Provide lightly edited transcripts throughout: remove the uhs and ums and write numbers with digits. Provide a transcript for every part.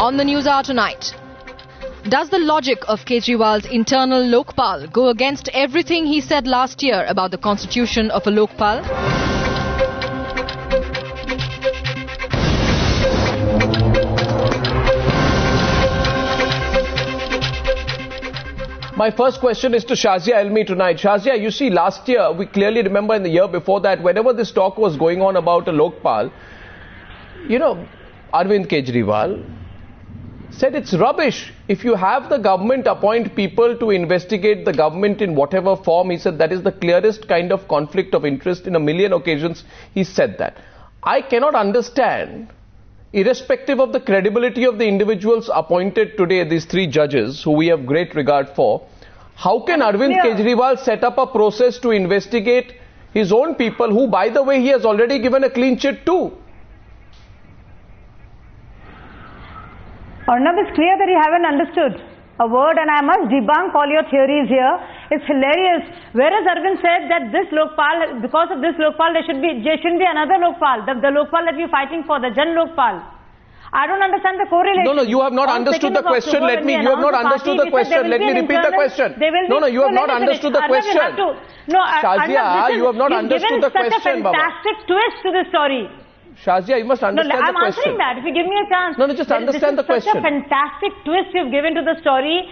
On the News Hour tonight, does the logic of Kejriwal's internal Lokpal go against everything he said last year about the constitution of a Lokpal? My first question is to Shazia Elmi tonight. Shazia, you see, last year, we clearly remember in the year before that, whenever this talk was going on about a Lokpal, you know, Arvind Kejriwal said it's rubbish. If you have the government appoint people to investigate the government in whatever form, he said that is the clearest kind of conflict of interest. In a million occasions, he said that. I cannot understand, irrespective of the credibility of the individuals appointed today, these three judges, who we have great regard for, how can Arvind Kejriwal set up a process to investigate his own people, who, by the way, he has already given a clean chit to? Arnab, it's clear that you haven't understood a word, and I must debunk all your theories here. It's hilarious. Whereas Arvind said that this Lokpal, because of this Lokpal, there shouldn't be another Lokpal, the Lokpal that we're fighting for, the Jan Lokpal. I don't understand the correlation. No, you have not understood the question. You have not understood the question. Let me repeat the question. No, you have not understood the question. Shazia, you have not understood the question, Baba. Fantastic twist to the story. Shazia, you must understand the question. I'm answering that. If you give me a chance. No, just understand the question. This is such a fantastic twist you've given to the story.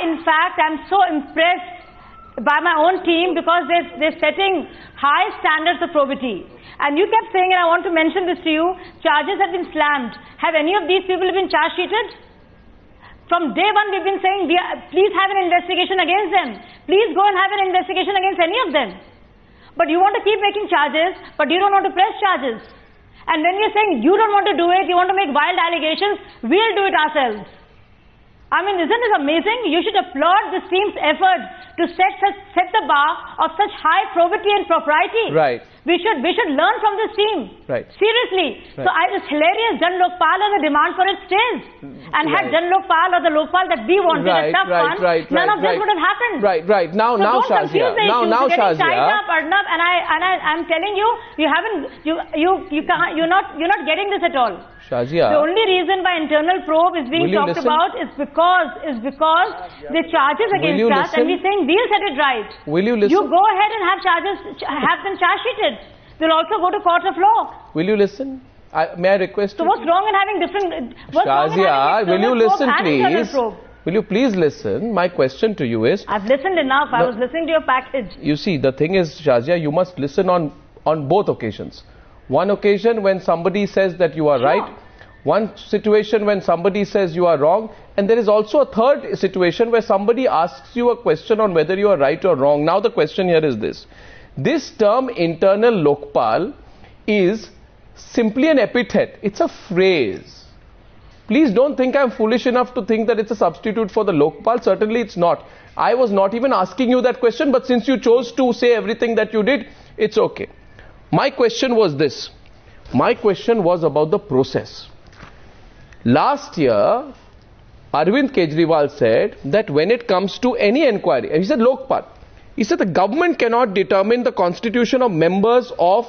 In fact, am so impressed by my own team because they're setting high standards of probity. And you kept saying, and I want to mention this to you, charges have been slammed. Have any of these people been charge sheeted? From day one, we've been saying, please have an investigation against them. Please go and have an investigation against any of them. But you want to keep making charges, but you don't want to press charges. And when you're saying you don't want to do it, you want to make wild allegations, we'll do it ourselves. I mean, isn't it amazing? You should applaud this team's effort to set the bar of such high probity and propriety. Right. We should learn from this team. Right. Seriously. Right. So it's hilarious. Jan Lokpal and the demand for it stays. And had Jan Lokpal or the Lokpal that we wanted a tough one, none of this would have happened. Right. Now, Shazia. Now, Shazia. Tied up, Arnab, and I'm telling you, you're not getting this at all. Shazia. The only reason why internal probe is being talked about is because the charges against us, and we're saying we'll set it right. Will you listen? You go ahead and have them charge sheeted. We'll also go to court of law. Will you listen? May I request? So what's wrong in having different? Shazia, will you listen, please? Will you please listen? My question to you is... I've listened enough. I was listening to your package. You see, the thing is, Shazia, you must listen on both occasions. One occasion when somebody says that you are right, one situation when somebody says you are wrong, and there is also a third situation where somebody asks you a question on whether you are right or wrong. Now the question here is this. This term internal Lokpal is simply an epithet. It's a phrase. Please don't think I'm foolish enough to think that it's a substitute for the Lokpal. Certainly it's not. I was not even asking you that question, but since you chose to say everything that you did, it's okay. My question was this. My question was about the process. Last year, Arvind Kejriwal said that when it comes to any inquiry, and he said Lokpal, he said the government cannot determine the constitution of members of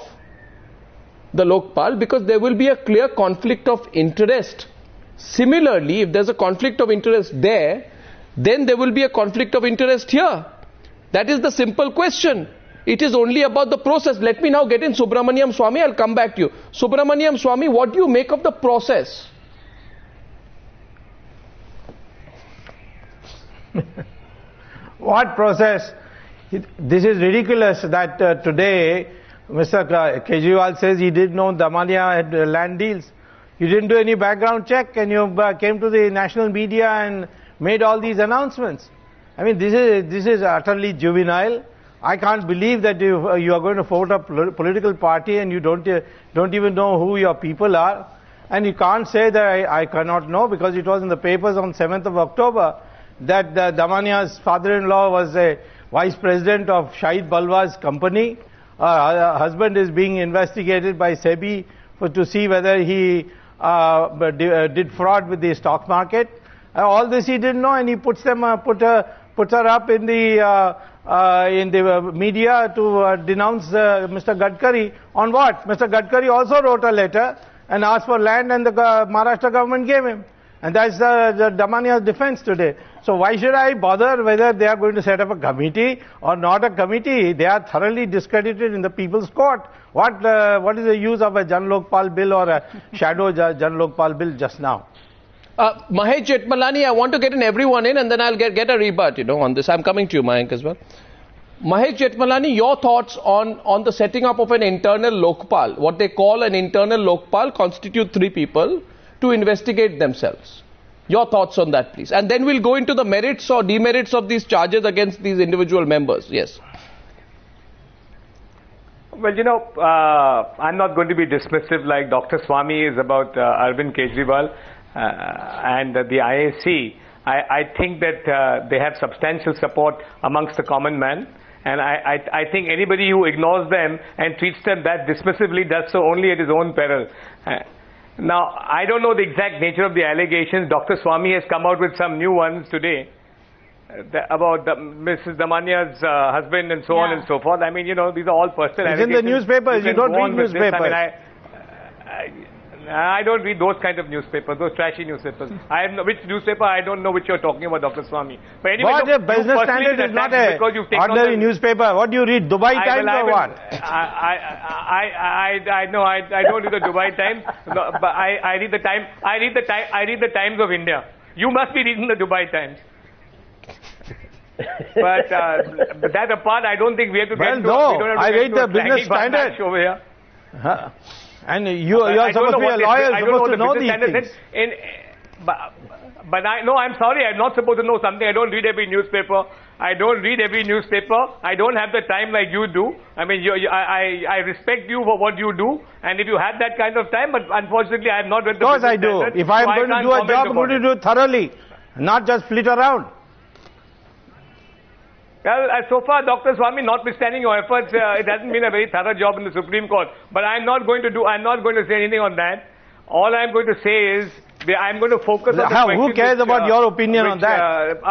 the Lokpal because there will be a clear conflict of interest. Similarly, if there's a conflict of interest there, then there will be a conflict of interest here. That is the simple question. It is only about the process. Let me now get in Subramanian Swamy. I'll come back to you. Subramanian Swamy, what do you make of the process? What process? This is ridiculous that today Mr. Kejriwal says he didn't know Damania had land deals. You didn't do any background check and you came to the national media and made all these announcements. I mean, this is utterly juvenile. I can't believe that you are going to vote a political party and you don't even know who your people are. And you can't say that I cannot know because it was in the papers on 7th of October that Damania's father-in-law was a vice president of Shahid Balwa's company. Her husband is being investigated by SEBI to see whether he did fraud with the stock market. All this he didn't know, and he puts her up in the media to denounce Mr. Gadkari on what? Mr. Gadkari also wrote a letter and asked for land, and the Maharashtra government gave him. And that's the Damania's defense today. So why should I bother whether they are going to set up a committee or not a committee? They are thoroughly discredited in the people's court. What is the use of a Jan Lokpal bill or a shadow Jan Lokpal bill just now? Mahesh Jetmalani, I want to get in everyone in and then I'll get a rebut, on this. I'm coming to you, Mayank, as well. Mahesh Jetmalani, your thoughts on the setting up of an internal Lokpal, what they call an internal Lokpal, constitute 3 people to investigate themselves. Your thoughts on that, please. And then we'll go into the merits or demerits of these charges against these individual members. Yes. Well, I'm not going to be dismissive like Dr. Swamy is about Arvind Kejriwal and the IAC. I think that they have substantial support amongst the common man. And I think anybody who ignores them and treats them that dismissively does so only at his own peril. Now, I don't know the exact nature of the allegations. Dr. Swamy has come out with some new ones today about Mrs. Damania's husband and so on and so forth. I mean, these are all personal allegations. It's in the newspapers. You don't read newspapers. I don't read those kind of newspapers, those trashy newspapers. Which newspaper? I don't know which you're talking about, Dr. Swamy. But anyway, what a Business Standard is not a ordinary newspaper. What do you read? Dubai Times or what? I know. I don't read the Dubai Times, but I read the Time. I read the Times of India. You must be reading the Dubai Times. But that apart, I don't think we have to get into. Well, no, I read the Business Standard over here. And you are supposed to be a lawyer, supposed to know these things. But I'm sorry, I'm not supposed to know something. I don't read every newspaper. I don't have the time like you do. I mean, I respect you for what you do, and if you had that kind of time, but unfortunately, I have not read the Business Standard. Of course I do. If I am going to do a job, I'm going to do it thoroughly, not just flit around. Well, so far, Dr. Swamy, notwithstanding your efforts, it hasn't been a very thorough job in the Supreme Court. But I'm not going to say anything on that. All I'm going to say is, I'm going to focus on the question. Who cares about your opinion on that?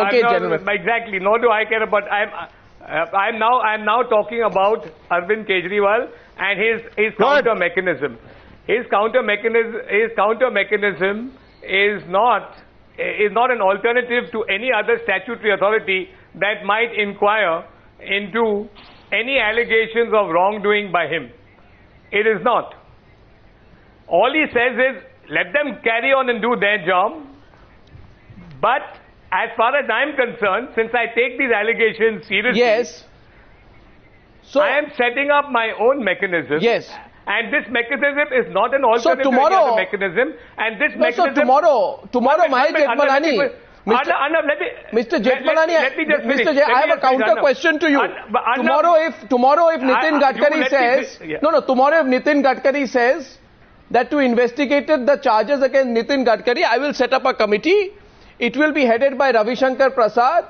Okay, gentlemen. Exactly. Nor do I care about. I'm now talking about Arvind Kejriwal and his counter mechanism. His counter mechanism is not an alternative to any other statutory authority that might inquire into any allegations of wrongdoing by him. It is not. All he says is, let them carry on and do their job. But as far as I'm concerned, since I take these allegations seriously, yes. So I am setting up my own mechanism. Yes. And this mechanism is not an alternative to any other mechanism. And this mechanism... So tomorrow, Mahesh Jetmalani... Mr. Jetmalani, I have a counter question to you. Tomorrow if Nitin Gadkari says... tomorrow if Nitin Gadkari says that to investigate the charges against Nitin Gadkari, I will set up a committee. It will be headed by Ravi Shankar Prasad.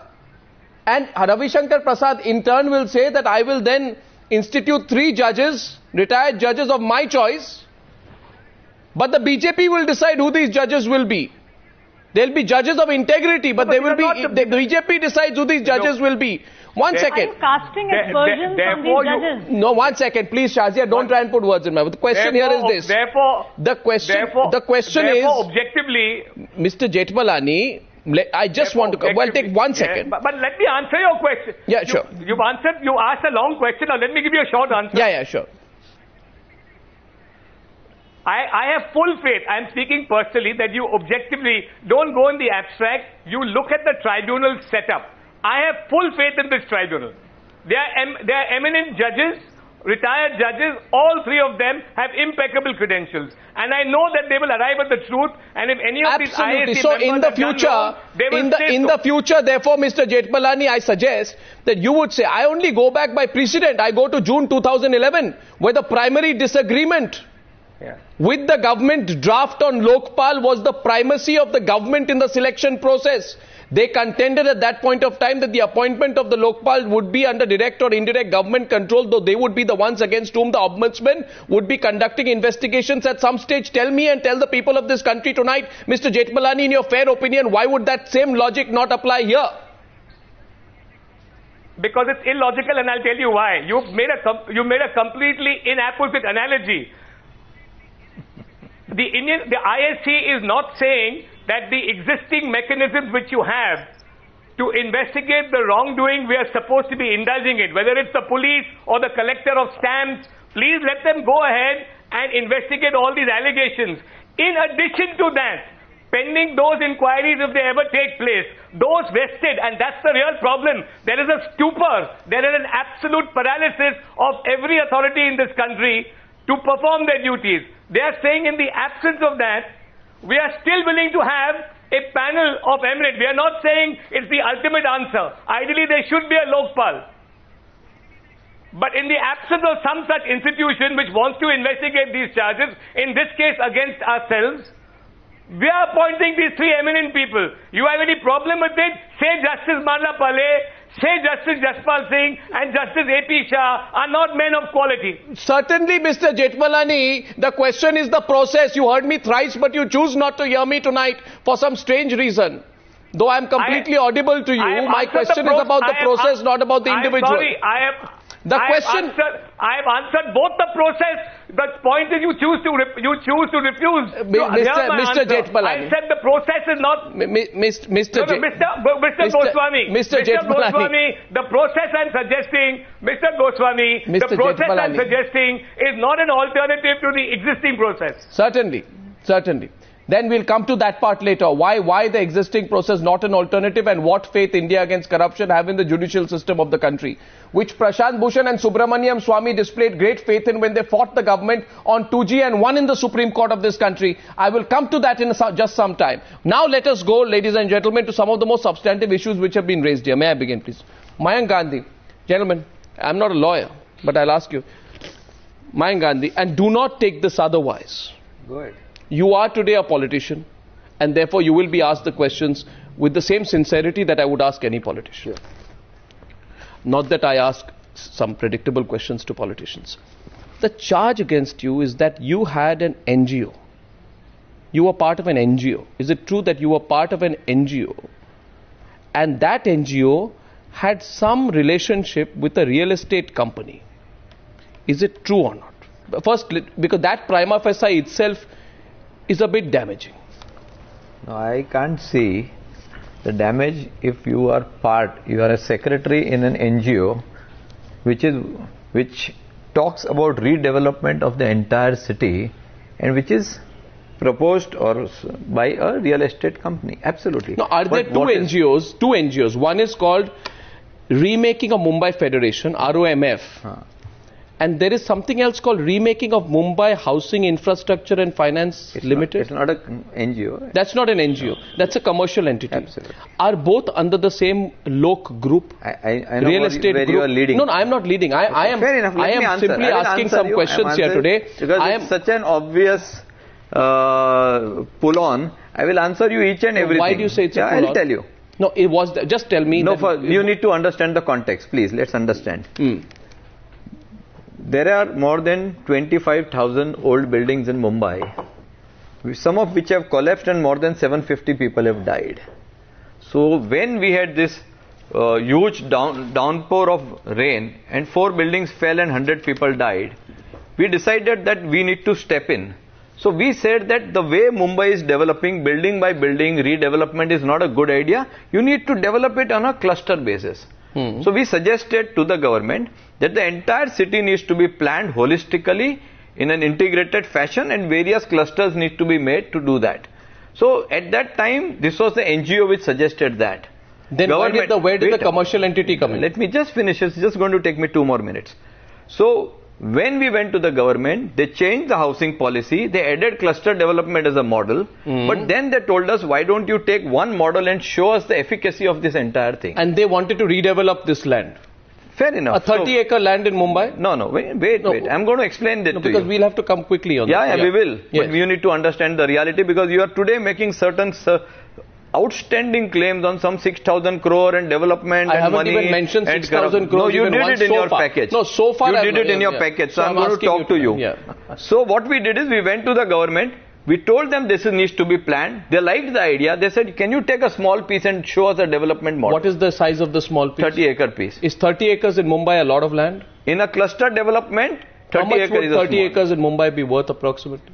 And Ravi Shankar Prasad in turn will say that I will then institute 3 judges, retired judges of my choice. But the BJP will decide who these judges will be. They'll be judges of integrity, but they will be. The BJP decides who these judges will be. One second. Are you casting aspersions on these judges? No, 1 second, please, Shazia. Don't try and put words in my mouth. The question here is this. The question is. Objectively, Mr. Jetmalani, I just want to. Well, take 1 second. But let me answer your question. Yeah, sure. You asked a long question. Now let me give you a short answer. Yeah, sure. I have full faith, I'm speaking personally, that you objectively don't go in the abstract, you look at the tribunal setup. I have full faith in this tribunal. They are eminent judges, retired judges, all 3 of them have impeccable credentials. And I know that they will arrive at the truth, and if any of these IAC so in the future, in the future, therefore, Mr. Jetmalani, I suggest that you would say, I only go back by precedent. I go to June 2011, where the primary disagreement with the government draft on Lokpal was the primacy of the government in the selection process. They contended at that point of time that the appointment of the Lokpal would be under direct or indirect government control, though they would be the ones against whom the ombudsman would be conducting investigations at some stage. Tell me and tell the people of this country tonight, Mr. Jetmalani, in your fair opinion, why would that same logic not apply here? Because it's illogical, and I'll tell you why. You made a completely inapposite analogy. the ISC is not saying that the existing mechanisms which you have to investigate the wrongdoing, we are supposed to be indulging it, whether it's the police or the collector of stamps. Please let them go ahead and investigate all these allegations. In addition to that, pending those inquiries, if they ever take place, those vested, and that's the real problem. There is a stupor, there is an absolute paralysis of every authority in this country to perform their duties. They are saying in the absence of that, we are still willing to have a panel of eminent. We are not saying it's the ultimate answer. Ideally, there should be a Lokpal. But in the absence of some such institution which wants to investigate these charges, in this case against ourselves, we are appointing these three eminent people. You have any problem with it? Say Justice Marla Pale, say Justice Jaspal Singh and Justice A.P. Shah are not men of quality. Certainly, Mr. Jethmalani, the question is the process. You heard me thrice, but you choose not to hear me tonight for some strange reason. Though I am completely audible to you, my question is about the process, not about the individual. I have answered both the process. The point is you choose to refuse. Mr. Jethmalani. I said the process is not. Mr. Goswami. Mr. Goswami. The process I'm suggesting, Mr. Goswami. The process I'm suggesting is not an alternative to the existing process. Certainly. Then we'll come to that part later. Why the existing process not an alternative, and what faith India Against Corruption have in the judicial system of the country, which Prashant Bhushan and Subramanian Swamy displayed great faith in when they fought the government on 2G and won in the Supreme Court of this country. I will come to that in just some time. Now let us go, ladies and gentlemen, to some of the most substantive issues which have been raised here. May I begin, please? Mayank Gandhi. Gentlemen, I'm not a lawyer, but I'll ask you. Mayank Gandhi, and do not take this otherwise. Go ahead. You are today a politician, and therefore you will be asked the questions with the same sincerity that I would ask any politician. Sure. Not that I ask some predictable questions to politicians. The charge against you is that you had an NGO. You were part of an NGO. Is it true that you were part of an NGO, and that NGO had some relationship with a real estate company? Is it true or not? First, because that prima facie itself is a bit damaging. No, I can't see the damage if you are a secretary in an NGO which talks about redevelopment of the entire city and which is proposed or by a real estate company. Absolutely. Now, are there two NGOs? One is called Remaking of Mumbai Federation, ROMF. And there is something else called Remaking of Mumbai Housing Infrastructure and Finance Limited. It's not an NGO. That's not an NGO. That's a commercial entity. Absolutely. Are both under the same Lok group? I know real estate where group? you are leading. No, I am not leading. I am simply asking some questions here today. Because it's such an obvious pull-on. I will answer you each and everything. Why do you say it's a pull-on? I'll tell you. No, it was. Just tell me. No, you need to understand the context. Please, let's understand. There are more than 25,000 old buildings in Mumbai, some of which have collapsed and more than 750 people have died. So when we had this huge downpour of rain and 4 buildings fell and 100 people died, we decided that we need to step in. So we said that the way Mumbai is developing, building by building, redevelopment is not a good idea. You need to develop it on a cluster basis. So we suggested to the government that the entire city needs to be planned holistically in an integrated fashion and various clusters need to be made to do that. So at that time, this was the NGO which suggested that. Then where did the commercial entity come in? Let me just finish. It's just going to take me 2 more minutes. So when we went to the government, they changed the housing policy. They added cluster development as a model. But then they told us, why don't you take one model and show us the efficacy of this entire thing? And they wanted to redevelop this land. Fair enough. A 30-acre land in Mumbai? No, wait. I'm going to explain that to you. Because we'll have to come quickly on that. Yeah, we will. Yes. But you need to understand the reality, because you are today making certain outstanding claims on some 6,000 crore and development and money. I haven't even mentioned 6,000 crore. No, you did it in your package. No, so far you did it in your package. So I'm going to talk to you. So what we did is we went to the government. We told them this needs to be planned. They liked the idea. They said, can you take a small piece and show us a development model? What is the size of the small piece? 30-acre piece. Is 30 acres in Mumbai a lot of land? In a cluster development, 30 acres is How much would 30 acres in Mumbai be worth approximately?